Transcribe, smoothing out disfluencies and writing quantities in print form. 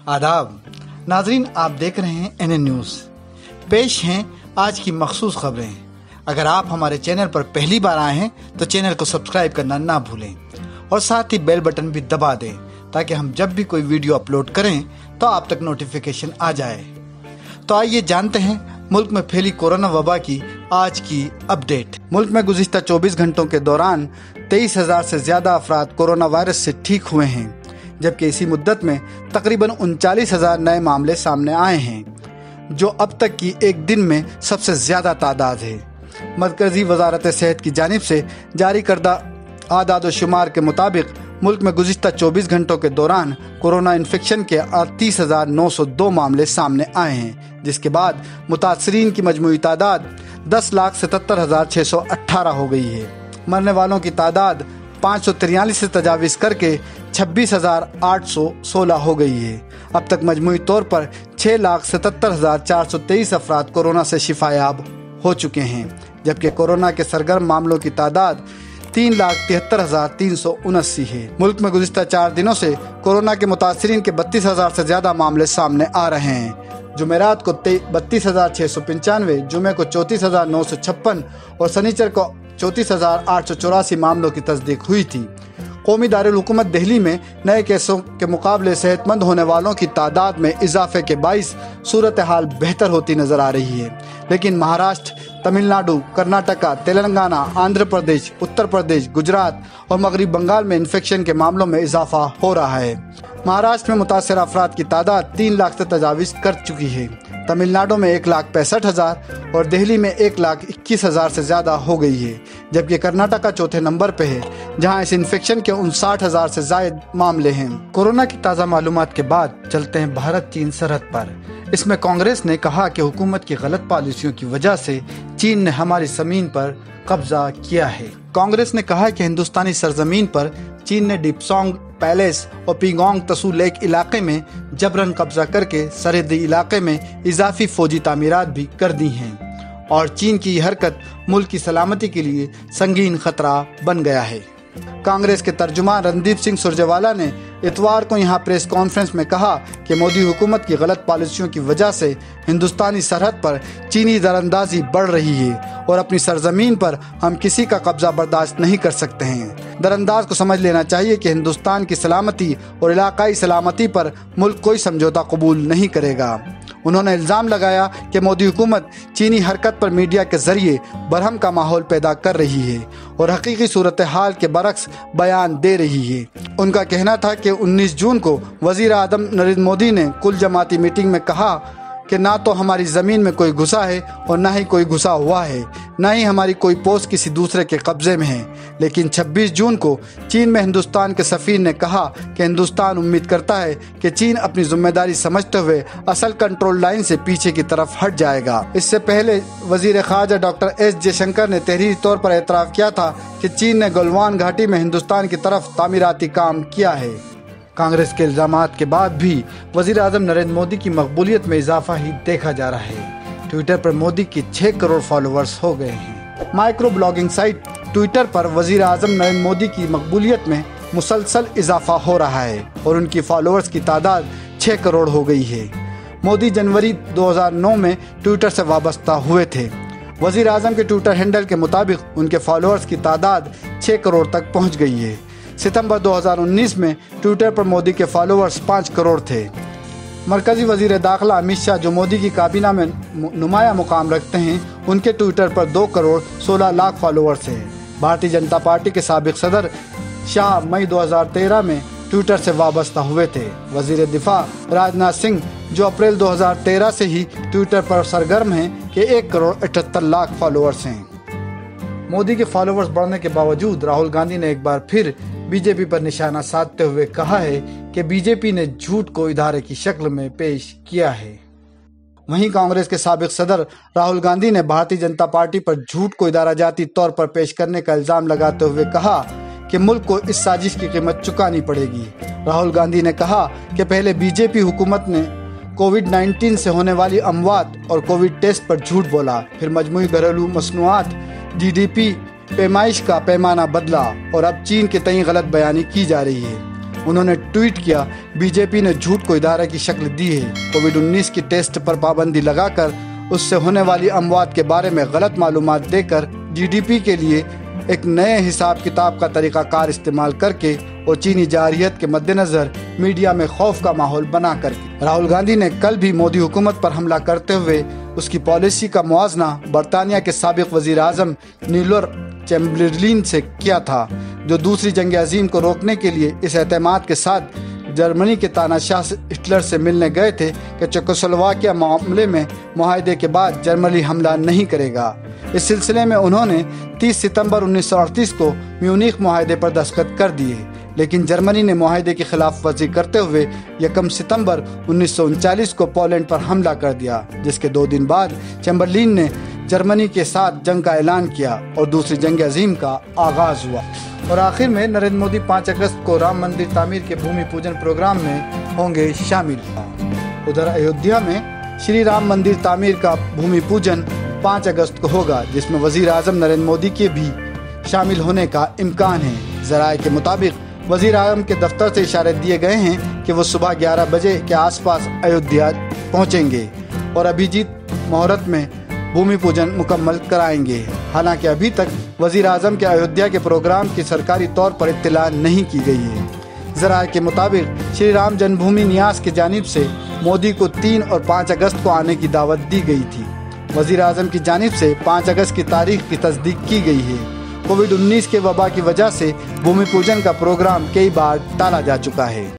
आदाब नाजरीन, आप देख रहे हैं NN न्यूज़। पेश हैं आज की मखसूस खबरें। अगर आप हमारे चैनल पर पहली बार आए हैं तो चैनल को सब्सक्राइब करना ना भूलें और साथ ही बेल बटन भी दबा दें ताकि हम जब भी कोई वीडियो अपलोड करें तो आप तक नोटिफिकेशन आ जाए। तो आइए जानते हैं मुल्क में फैली कोरोना वबा की आज की अपडेट। मुल्क में गुज़िश्ता 24 घंटों के दौरान 23,000 से ज़्यादा अफराद कोरोना वायरस से ठीक हुए हैं, जबकि इसी मुद्दत में तकरीबन 39,000 नए मामले सामने आए हैं, जो अब तक की एक दिन में सबसे ज़्यादा तादाद है। मरकज़ी वज़ारत सेहत की जानिब से जारी करदा आदाद व शुमार के मुताबिक मुल्क में गुज़िश्ता 24 घंटों के दौरान कोरोना इन्फेक्शन के 38,902 मामले सामने आए हैं, जिसके बाद मुतासरीन की मजमूई तादाद 10,77,618 हो गई है। मरने वालों की तादाद 543 से तजावीज़ करके 26,816 हो गई है। अब तक मजमूई तौर पर 6,77,423 अफराद कोरोना से शिफायाब हो चुके हैं, जबकि कोरोना के सरगर्म मामलों की तादाद 3,73,379 है। मुल्क में गुज़िश्ता 4 दिनों से कोरोना के मुतासरीन के 32,000 से ज़्यादा मामले सामने आ रहे हैं। जुमेरात को 32,695, जुमे को 34,956 और शनिचर को 34,884 मामलों की तस्दीक हुई थी। कौमी दारुल हुकूमत दिल्ली में नए केसों के मुकाबले सेहतमंद होने वालों की तादाद में इजाफे के बाइस सूरत हाल बेहतर होती नजर आ रही है, लेकिन महाराष्ट्र, तमिलनाडु, कर्नाटका, तेलंगाना, आंध्र प्रदेश, उत्तर प्रदेश, गुजरात और मगरबी बंगाल में इन्फेक्शन के मामलों में इजाफा हो रहा है। महाराष्ट्र में मुतासर अफराद की तादाद 3 लाख से तजावीज़ कर चुकी है। तमिलनाडु में 1,65,000 और दिल्ली में 1,21,000 से ज़्यादा हो गई है, जबकि कर्नाटका चौथे नंबर पे है, जहां इस इन्फेक्शन के 59,000 से ज़ायद मामले हैं। कोरोना की ताज़ा मालूमात के बाद चलते हैं भारत चीन सरहद पर। इसमें कांग्रेस ने कहा कि हुकूमत की गलत पॉलिसियों की वजह से चीन ने हमारी ज़मीन पर कब्जा किया है। कांग्रेस ने कहा कि हिंदुस्तानी सरजमीन पर चीन ने डिप्सोंग पैलेस और पिंगोंग तसू लेक इलाके में जबरन कब्जा करके सरहदी इलाके में इजाफी फौजी तामीरात भी कर दी हैं और चीन की यह हरकत मुल्क की सलामती के लिए संगीन खतरा बन गया है। कांग्रेस के तर्जुमान रणदीप सिंह सुरजेवाला ने इतवार को यहां प्रेस कॉन्फ्रेंस में कहा कि मोदी हुकूमत की गलत पॉलिसियों की वजह से हिंदुस्तानी सरहद पर चीनी दरअंदाजी बढ़ रही है और अपनी सरजमीन पर हम किसी का कब्जा बर्दाश्त नहीं कर सकते हैं। दरअंदाज को समझ लेना चाहिए कि हिंदुस्तान की सलामती और इलाकाई सलामती पर मुल्क कोई समझौता कबूल नहीं करेगा। उन्होंने इल्ज़ाम लगाया कि मोदी हुकूमत चीनी हरकत पर मीडिया के जरिए बरहम का माहौल पैदा कर रही है और हकीकी सूरत हाल के बरक्स बयान दे रही है। उनका कहना था कि 19 जून को वज़ीर आज़म नरेंद्र मोदी ने कुल जमाती मीटिंग में कहा कि ना तो हमारी ज़मीन में कोई घुसा है और ना ही कोई घुसा हुआ है, ना ही हमारी कोई पोस्ट किसी दूसरे के कब्ज़े में है। लेकिन 26 जून को चीन में हिंदुस्तान के सफ़ीर ने कहा कि हिंदुस्तान उम्मीद करता है कि चीन अपनी जिम्मेदारी समझते हुए असल कंट्रोल लाइन से पीछे की तरफ हट जाएगा। इससे पहले वज़ीर ख़ारजा डॉक्टर एस जयशंकर ने तहरीरी तौर पर एतराफ़ किया था कि चीन ने गलवान घाटी में हिंदुस्तान की तरफ तामीराती काम किया है। कांग्रेस के इल्ज़ामात के बाद भी वज़ीर आज़म नरेंद्र मोदी की मकबूलियत में इजाफा ही देखा जा रहा है। ट्विटर पर मोदी के 6 करोड़ फॉलोअर्स हो गए हैं। माइक्रो ब्लॉगिंग साइट ट्विटर पर वज़ीर आज़म नरेंद्र मोदी की मकबूलियत में मुसलसल इजाफा हो रहा है और उनकी फॉलोअर्स की तादाद 6 करोड़ हो गई है। मोदी जनवरी 2009 में ट्विटर से वाबस्ता हुए थे। वज़ीर आज़म के ट्विटर हैंडल के मुताबिक उनके फॉलोअर्स की तादाद 6 करोड़ तक पहुँच गई है। सितंबर 2019 में ट्विटर पर मोदी के फॉलोअर्स 5 करोड़ थे। मरकज़ी वज़ीर दाखिला अमित शाह, जो मोदी की काबीना में नुमाया मुकाम रखते हैं, उनके ट्विटर पर 2 करोड़ 16 लाख फॉलोअर्स हैं। भारतीय जनता पार्टी के साबिक सदर शाह मई 2013 में ट्विटर से वाबस्ता हुए थे। वज़ीर दिफा राजनाथ सिंह, जो अप्रैल 2013 से ही ट्विटर पर सरगर्म हैं, कि 1 करोड़ 78 लाख फॉलोअर्स हैं। मोदी के फॉलोअर्स बढ़ने के बावजूद राहुल गांधी ने एक बार फिर बीजेपी पर निशाना साधते हुए कहा है कि बीजेपी ने झूठ को इदारे की शक्ल में पेश किया है। वहीं कांग्रेस के साबिक सदर राहुल गांधी ने भारतीय जनता पार्टी पर झूठ को इदारा जाती तौर पर पेश करने का इल्जाम लगाते हुए कहा कि मुल्क को इस साजिश की कीमत चुकानी पड़ेगी। राहुल गांधी ने कहा कि पहले बीजेपी हुकूमत ने कोविड-19 से होने वाली अमवात और कोविड टेस्ट पर झूठ बोला, फिर मजमूई घरेलू मसनूआत GDP पैमाइश का पैमाना बदला और अब चीन के तई गलत बयानी की जा रही है। उन्होंने ट्वीट किया, बीजेपी ने झूठ को इदारे की शक्ल दी है। कोविड-19 की टेस्ट पर पाबंदी लगाकर उससे होने वाली अमवात के बारे में गलत मालूमात देकर जीडीपी के लिए एक नए हिसाब किताब का तरीक़ाकार इस्तेमाल करके और चीनी जारहियत के मद्देनज़र मीडिया में खौफ का माहौल बना करके राहुल गांधी ने कल भी मोदी हुकूमत पर हमला करते हुए उसकी पॉलिसी का मुआवजा बरतानिया के साबिक वज़ीर आज़म नीलोर चैम्बरलेन से किया था, जो दूसरी जंग अज़ीम को रोकने के लिए इस एतमाद के साथ जर्मनी के तानाशाह हिटलर से मिलने गए थे कि चेकोस्लोवाकिया मामले में मुआहदे के बाद जर्मनी हमला नहीं करेगा। इस सिलसिले में उन्होंने 30 सितंबर 1938 को म्यूनिख मुआहदे पर दस्तखत कर दिए, लेकिन जर्मनी ने मुआहदे की खिलाफ वर्जी करते हुए 1 सितंबर 1939 को पोलैंड पर हमला कर दिया, जिसके 2 दिन बाद चैम्बरलेन ने जर्मनी के साथ जंग का ऐलान किया और दूसरी जंग अज़ीम का आगाज़ हुआ। और आखिर में नरेंद्र मोदी 5 अगस्त को राम मंदिर तामीर के भूमि पूजन प्रोग्राम में होंगे शामिल। उधर अयोध्या में श्री राम मंदिर तामीर का भूमि पूजन 5 अगस्त को होगा, जिसमें वज़ीर आज़म नरेंद्र मोदी के भी शामिल होने का इम्कान है। ज़राए के मुताबिक वज़ीर आज़म के दफ्तर से इशारे दिए गए हैं कि वो सुबह 11 बजे के आसपास अयोध्या पहुंचेंगे और अभिजीत मुहूर्त में भूमि पूजन मुकम्मल कराएंगे। हालांकि अभी तक वज़ीर आज़म के अयोध्या के प्रोग्राम की सरकारी तौर पर इत्तला नहीं की गई है। ज़राए के मुताबिक श्री राम जन्मभूमि न्यास की जानिब से मोदी को 3 और 5 अगस्त को आने की दावत दी गई थी। वज़ीर आज़म की जानिब से 5 अगस्त की तारीख की तस्दीक की गई है। कोविड-19 के वबा की वजह से भूमि पूजन का प्रोग्राम कई बार टाला जा चुका है।